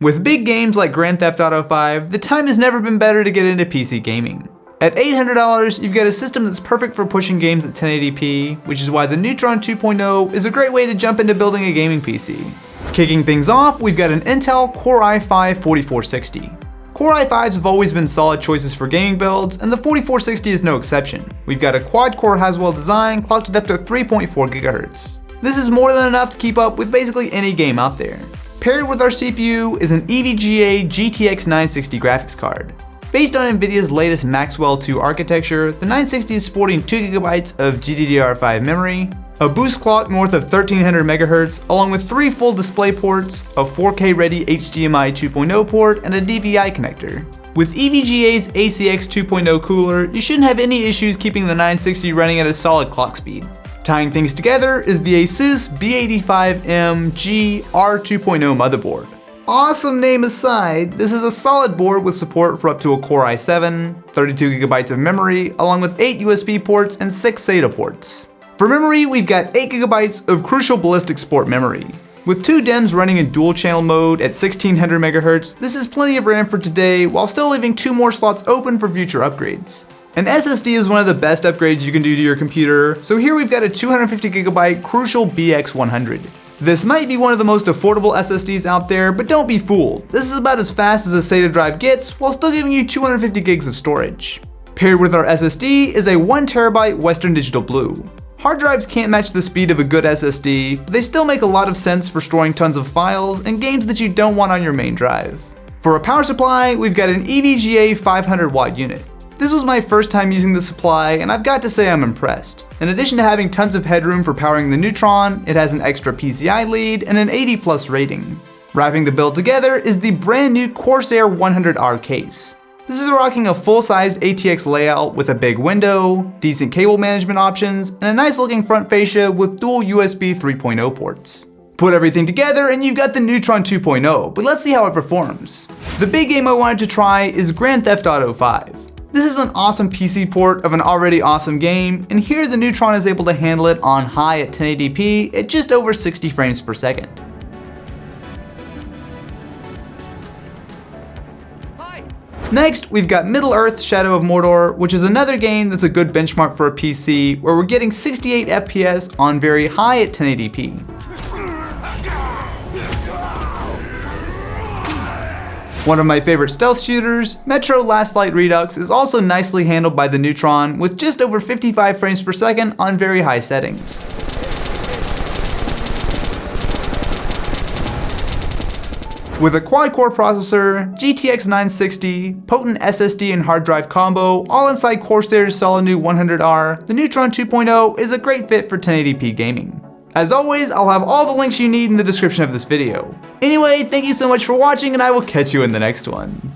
With big games like Grand Theft Auto 5, the time has never been better to get into PC gaming. At $800, you've got a system that's perfect for pushing games at 1080p, which is why the Neutron 2.0 is a great way to jump into building a gaming PC. Kicking things off, we've got an Intel Core i5-4460. Core i5s have always been solid choices for gaming builds, and the 4460 is no exception. We've got a quad-core Haswell design clocked at up to 3.4 GHz. This is more than enough to keep up with basically any game out there. Paired with our CPU is an EVGA GTX 960 graphics card. Based on Nvidia's latest Maxwell 2 architecture, the 960 is sporting 2GB of GDDR5 memory, a boost clock north of 1300 MHz, along with 3 full display ports, a 4K ready HDMI 2.0 port, and a DVI connector. With EVGA's ACX 2.0 cooler, you shouldn't have any issues keeping the 960 running at a solid clock speed. Tying things together is the Asus B85M-G R2.0 motherboard. Awesome name aside, this is a solid board with support for up to a Core i7, 32GB of memory, along with 8 USB ports and 6 SATA ports. For memory, we've got 8GB of crucial Ballistix sport memory. With 2 DIMMs running in dual channel mode at 1600 MHz, this is plenty of RAM for today while still leaving 2 more slots open for future upgrades. An SSD is one of the best upgrades you can do to your computer, so here we've got a 250GB Crucial BX100. This might be one of the most affordable SSDs out there, but don't be fooled. This is about as fast as a SATA drive gets while still giving you 250 gigs of storage. Paired with our SSD is a 1TB Western Digital Blue. Hard drives can't match the speed of a good SSD, but they still make a lot of sense for storing tons of files and games that you don't want on your main drive. For a power supply, we've got an EVGA 500-watt unit. This was my first time using the supply, and I've got to say I'm impressed. In addition to having tons of headroom for powering the Neutron, it has an extra PCI lead and an 80+ rating. Wrapping the build together is the brand new Corsair 100R case. This is rocking a full-sized ATX layout with a big window, decent cable management options, and a nice looking front fascia with dual USB 3.0 ports. Put everything together and you've got the Neutron 2.0, but let's see how it performs. The big game I wanted to try is Grand Theft Auto 5. This is an awesome PC port of an already awesome game, and here the Neutron is able to handle it on high at 1080p at just over 60 frames per second. Next, we've got Middle-earth: Shadow of Mordor, which is another game that's a good benchmark for a PC, where we're getting 68 FPS on very high at 1080p. One of my favorite stealth shooters, Metro Last Light Redux, is also nicely handled by the Neutron with just over 55 frames per second on very high settings. With a quad-core processor, GTX 960, potent SSD and hard drive combo, all inside Corsair's solid new 100R, the Neutron 2.0 is a great fit for 1080p gaming. As always, I'll have all the links you need in the description of this video. Anyway, thank you so much for watching, and I will catch you in the next one.